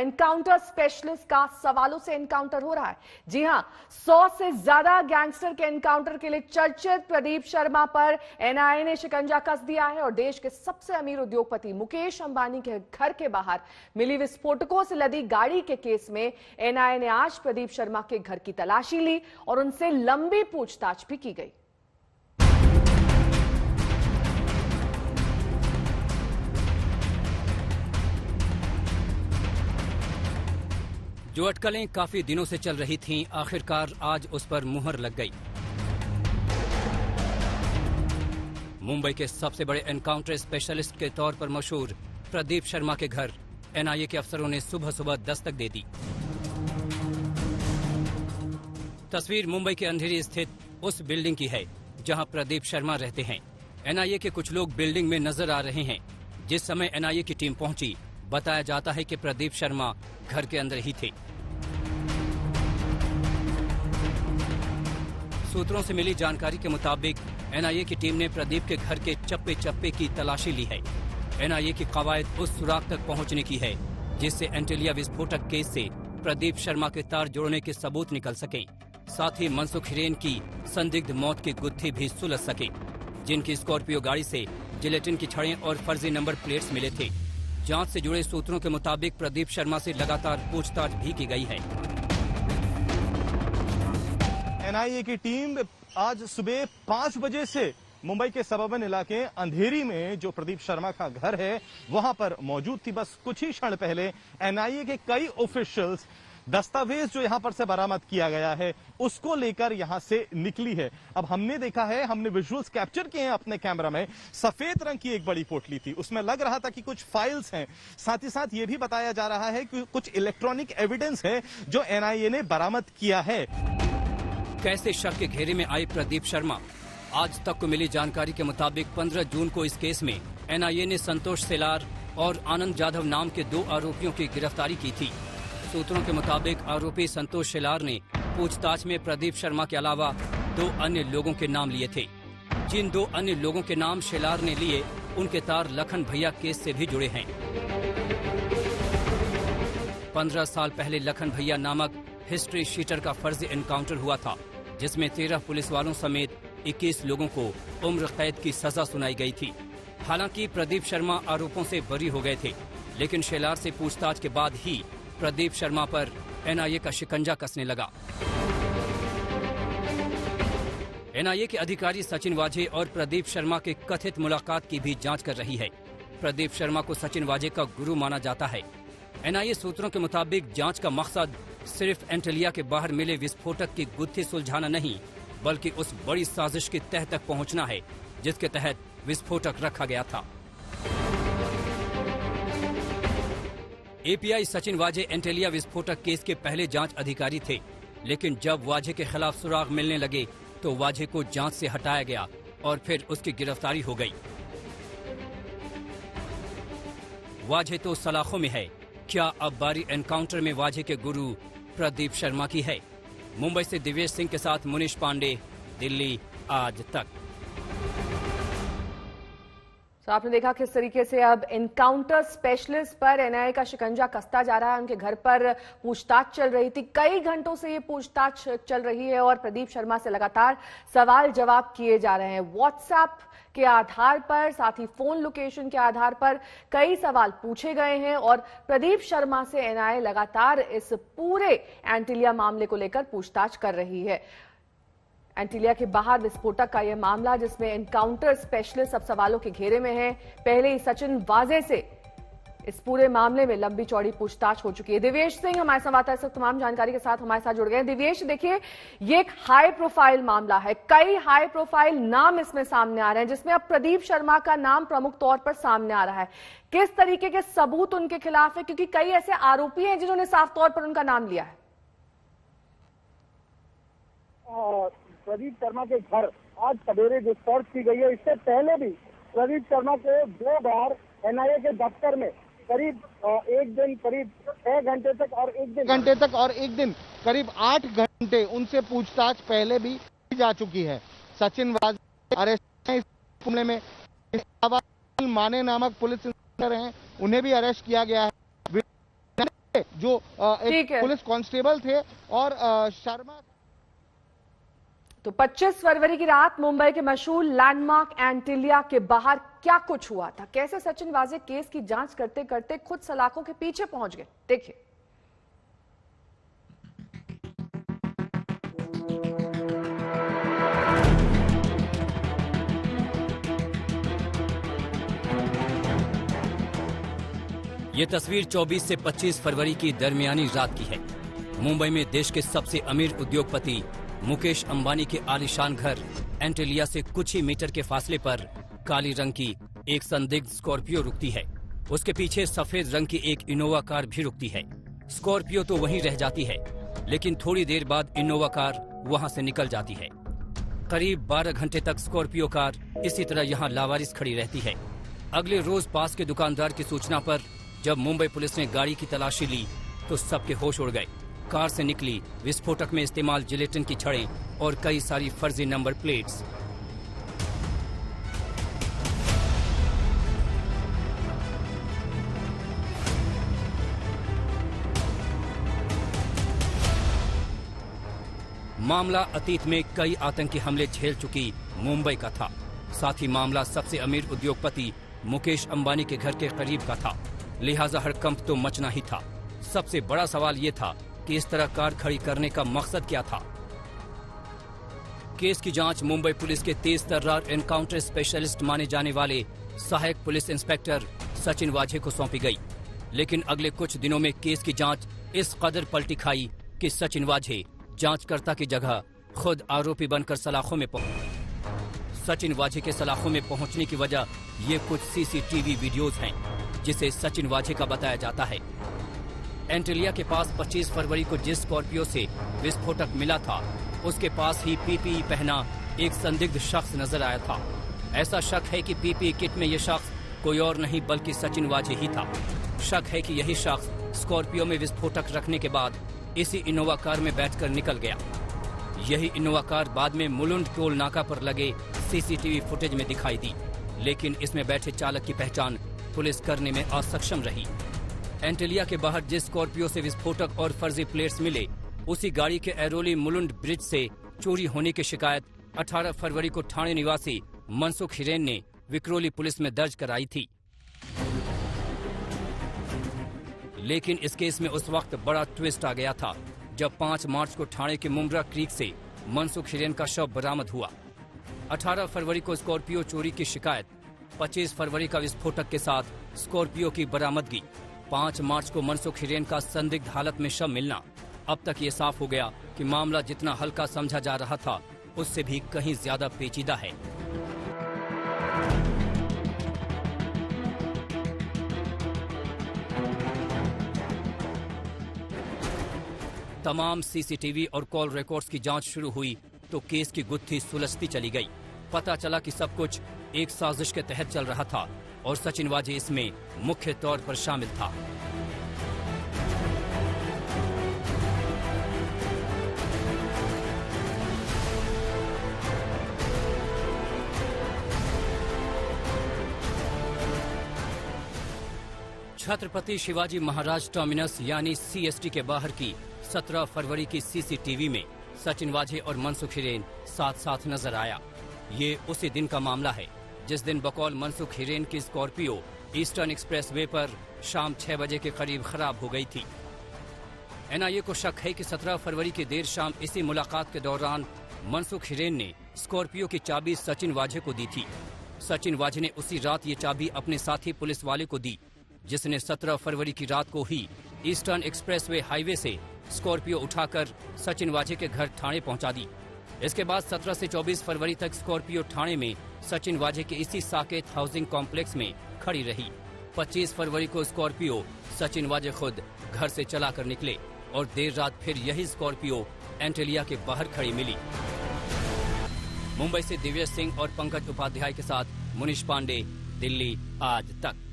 Encounter specialist का सवालों से एनकाउंटर हो रहा है। जी हां, 100 से ज्यादा गैंगस्टर के एनकाउंटर के लिए चर्चित प्रदीप शर्मा पर एनआईए ने शिकंजा कस दिया है और देश के सबसे अमीर उद्योगपति मुकेश अंबानी के घर के बाहर मिली विस्फोटकों से लदी गाड़ी के केस में एनआईए ने आज प्रदीप शर्मा के घर की तलाशी ली और उनसे लंबी पूछताछ भी की गई। जो अटकलें काफी दिनों से चल रही थीं, आखिरकार आज उस पर मुहर लग गई। मुंबई के सबसे बड़े एनकाउंटर स्पेशलिस्ट के तौर पर मशहूर प्रदीप शर्मा के घर एनआईए के अफसरों ने सुबह सुबह दस्तक दे दी। तस्वीर मुंबई के अंधेरी स्थित उस बिल्डिंग की है जहां प्रदीप शर्मा रहते हैं। एनआईए के कुछ लोग बिल्डिंग में नजर आ रहे हैं। जिस समय एनआईए की टीम पहुंची, बताया जाता है कि प्रदीप शर्मा घर के अंदर ही थे। सूत्रों से मिली जानकारी के मुताबिक एनआईए की टीम ने प्रदीप के घर के चप्पे चप्पे की तलाशी ली है। एनआईए की कवायद उस सुराग तक पहुंचने की है जिससे एंटीलिया विस्फोटक केस से प्रदीप शर्मा के तार जोड़ने के सबूत निकल सके, साथ ही मनसुख हिरेन की संदिग्ध मौत की गुत्थी भी सुलझ सके, जिनकी स्कॉर्पियो गाड़ी से जिलेटिन की छड़ें और फर्जी नंबर प्लेट्स मिले थे। जांच से जुड़े सूत्रों के मुताबिक प्रदीप शर्मा से लगातार पूछताछ भी की गई है। एनआईए की टीम आज सुबह 5 बजे से मुंबई के सबर्बन इलाके अंधेरी में जो प्रदीप शर्मा का घर है वहां पर मौजूद थी। बस कुछ ही क्षण पहले एनआईए के कई ऑफिशियल्स दस्तावेज जो यहां पर से बरामद किया गया है उसको लेकर यहां से निकली है। अब हमने देखा है, हमने विजुअल्स कैप्चर किए हैं अपने कैमरा में। सफेद रंग की एक बड़ी पोटली थी, उसमें लग रहा था कि कुछ फाइल्स हैं। साथ ही साथ ये भी बताया जा रहा है कि कुछ इलेक्ट्रॉनिक एविडेंस है जो एनआईए ने बरामद किया है। कैसे शक के घेरे में आए प्रदीप शर्मा? आज तक को मिली जानकारी के मुताबिक 15 जून को इस केस में एनआईए ने संतोष सेलार और आनंद जाधव नाम के 2 आरोपियों की गिरफ्तारी की थी। सूत्रों के मुताबिक आरोपी संतोष सेलार ने पूछताछ में प्रदीप शर्मा के अलावा 2 अन्य लोगों के नाम लिए थे। जिन 2 अन्य लोगों के नाम सेलार ने लिए, उनके तार लखन भैया केस से भी जुड़े हैं। 15 साल पहले लखन भैया नामक हिस्ट्री शीटर का फर्जी एनकाउंटर हुआ था, जिसमें 13 पुलिस वालों समेत 21 लोगों को उम्र कैद की सजा सुनाई गई थी। हालांकि प्रदीप शर्मा आरोपों से बरी हो गए थे, लेकिन शेलार से पूछताछ के बाद ही प्रदीप शर्मा पर एनआईए का शिकंजा कसने लगा। एनआईए के अधिकारी सचिन वाजे और प्रदीप शर्मा के कथित मुलाकात की भी जांच कर रही है। प्रदीप शर्मा को सचिन वाजे का गुरु माना जाता है। एनआईए सूत्रों के मुताबिक जांच का मकसद सिर्फ एंटीलिया के बाहर मिले विस्फोटक की गुत्थी सुलझाना नहीं, बल्कि उस बड़ी साजिश की तह तक पहुंचना है जिसके तहत विस्फोटक रखा गया था। एपीआई सचिन वाजे एंटीलिया विस्फोटक केस के पहले जांच अधिकारी थे, लेकिन जब वाजे के खिलाफ सुराग मिलने लगे तो वाजे को जांच से हटाया गया और फिर उसकी गिरफ्तारी हो गई। वाजे तो सलाखों में है। क्या अब बारी एनकाउंटर में वाजे के गुरु प्रदीप शर्मा की है? मुंबई से दिवेश सिंह के साथ मुनीश पांडे, दिल्ली आज तक। तो आपने देखा किस तरीके से अब एनकाउंटर स्पेशलिस्ट पर एनआईए का शिकंजा कसता जा रहा है। उनके घर पर पूछताछ चल रही थी, कई घंटों से ये पूछताछ चल रही है और प्रदीप शर्मा से लगातार सवाल जवाब किए जा रहे हैं। व्हाट्सएप के आधार पर, साथ ही फोन लोकेशन के आधार पर कई सवाल पूछे गए हैं और प्रदीप शर्मा से एनआईए लगातार इस पूरे एंटीलिया मामले को लेकर पूछताछ कर रही है। एंटीलिया के बाहर विस्फोटक का यह मामला, जिसमें एनकाउंटर स्पेशलिस्ट अब सवालों के घेरे में है। पहले ही सचिन वाजे से इस पूरे मामले में लंबी चौड़ी पूछताछ हो चुकी है। दिवेश सिंह हमारे संवाददाता से तमाम जानकारी के साथ हमारे साथ जुड़ गए। दिवेश, देखिए, ये एक हाई प्रोफाइल मामला है, कई हाई प्रोफाइल नाम इसमें सामने आ रहे हैं, जिसमें अब प्रदीप शर्मा का नाम प्रमुख तौर पर सामने आ रहा है। किस तरीके के सबूत उनके खिलाफ है, क्योंकि कई ऐसे आरोपी हैं जिन्होंने साफ तौर पर उनका नाम लिया है। प्रदीप शर्मा के घर आज सवेरे जो सर्च की गई है, इससे पहले भी प्रदीप शर्मा को 2 बार एनआईए के दफ्तर में करीब एक दिन करीब 6 घंटे तक और एक दिन करीब 8 घंटे उनसे पूछताछ पहले भी की जा चुकी है। सचिन वाजे अरेस्ट इस मामले में, माने नामक पुलिस इंस्पेक्टर हैं, उन्हें भी अरेस्ट किया गया है। जो ठीक एक है। पुलिस कांस्टेबल थे और शर्मा। तो 25 फरवरी की रात मुंबई के मशहूर लैंडमार्क एंटिलिया के बाहर क्या कुछ हुआ था, कैसे सचिन वाजे केस की जांच करते करते खुद सलाखों के पीछे पहुंच गए, देखिए। ये तस्वीर 24 से 25 फरवरी की दरमियानी रात की है। मुंबई में देश के सबसे अमीर उद्योगपति मुकेश अंबानी के आलीशान घर एंटिलिया से कुछ ही मीटर के फासले पर काली रंग की एक संदिग्ध स्कॉर्पियो रुकती है। उसके पीछे सफेद रंग की एक इनोवा कार भी रुकती है। स्कॉर्पियो तो वहीं रह जाती है, लेकिन थोड़ी देर बाद इनोवा कार वहां से निकल जाती है। करीब 12 घंटे तक स्कॉर्पियो कार इसी तरह यहाँ लावारिस खड़ी रहती है। अगले रोज पास के दुकानदार की सूचना पर जब मुंबई पुलिस ने गाड़ी की तलाशी ली तो सबके होश उड़ गए। कार से निकली विस्फोटक में इस्तेमाल जिलेटिन की छड़ें और कई सारी फर्जी नंबर प्लेट्स। मामला अतीत में कई आतंकी हमले झेल चुकी मुंबई का था। साथ ही मामला सबसे अमीर उद्योगपति मुकेश अंबानी के घर के करीब का था, लिहाजा हड़कंप तो मचना ही था। सबसे बड़ा सवाल ये था कि इस तरह कार खड़ी करने का मकसद क्या था। केस की जांच मुंबई पुलिस के तेज तर्रार एनकाउंटर स्पेशलिस्ट माने जाने वाले सहायक पुलिस इंस्पेक्टर सचिन वाझे को सौंपी गई। लेकिन अगले कुछ दिनों में केस की जांच इस कदर पलटी खाई कि सचिन वाझे जांचकर्ता की जगह खुद आरोपी बनकर सलाखों में पहुंचे। सचिन वाझे के सलाखों में पहुंचने की वजह ये कुछ सीसीटीवी वीडियोज हैं, जिसे सचिन वाझे का बताया जाता है। एंटिलिया के पास 25 फरवरी को जिस स्कॉर्पियो से विस्फोटक मिला था, उसके पास ही पीपीई पहना एक संदिग्ध शख्स नजर आया था। ऐसा शक है कि पीपीई किट में यह शख्स कोई और नहीं बल्कि सचिन वाझे ही था। शक है कि यही शख्स स्कॉर्पियो में विस्फोटक रखने के बाद इसी इनोवा कार में बैठकर निकल गया। यही इनोवा कार बाद में मुलुंड टोल नाका पर लगे सीसीटीवी फुटेज में दिखाई दी, लेकिन इसमें बैठे चालक की पहचान पुलिस करने में असक्षम रही। एंटिलिया के बाहर जिस स्कॉर्पियो से विस्फोटक और फर्जी प्लेट्स मिले, उसी गाड़ी के एरोली मुलुंड ब्रिज से चोरी होने की शिकायत 18 फरवरी को ठाणे निवासी मनसुख हिरेन ने विक्रोली पुलिस में दर्ज कराई थी। लेकिन इस केस में उस वक्त बड़ा ट्विस्ट आ गया था जब 5 मार्च को ठाणे के मुमरा क्रीक से मनसुख हिरेन का शव बरामद हुआ। 18 फरवरी को स्कॉर्पियो चोरी की शिकायत, 25 फरवरी का विस्फोटक के साथ स्कॉर्पियो की बरामदगी, 5 मार्च को मनसुख हिरेन का संदिग्ध हालत में शव मिलना। अब तक ये साफ हो गया कि मामला जितना हल्का समझा जा रहा था, उससे भी कहीं ज्यादा पेचीदा है। तमाम सीसीटीवी और कॉल रिकॉर्ड्स की जांच शुरू हुई तो केस की गुत्थी सुलझती चली गई। पता चला कि सब कुछ एक साजिश के तहत चल रहा था और सचिन वाझे इसमें मुख्य तौर पर शामिल था। छत्रपति शिवाजी महाराज टर्मिनस यानी सीएसटी के बाहर की 17 फरवरी की सीसीटीवी में सचिन वाझे और मनसुख हिरेन साथ साथ नजर आया। ये उसी दिन का मामला है जिस दिन बकौल मनसुख हिरेन की स्कॉर्पियो ईस्टर्न एक्सप्रेसवे पर शाम 6 बजे के करीब खराब हो गई थी। एनआईए को शक है कि 17 फरवरी की देर शाम इसी मुलाकात के दौरान मनसुख हिरेन ने स्कॉर्पियो की चाबी सचिन वाझे को दी थी। सचिन वाझे ने उसी रात ये चाबी अपने साथी पुलिस वाले को दी, जिसने 17 फरवरी की रात को ही ईस्टर्न एक्सप्रेसवे हाईवे से स्कॉर्पियो उठाकर सचिन वाझे के घर ठाणे पहुंचा दी। इसके बाद 17 से 24 फरवरी तक स्कॉर्पियो ठाणे में सचिन वाझे के इसी साकेत हाउसिंग कॉम्प्लेक्स में खड़ी रही। 25 फरवरी को स्कॉर्पियो सचिन वाझे खुद घर से चला कर निकले और देर रात फिर यही स्कॉर्पियो एंटिलिया के बाहर खड़ी मिली। मुंबई से दिव्य सिंह और पंकज उपाध्याय के साथ मुनीश पांडे, दिल्ली आज तक।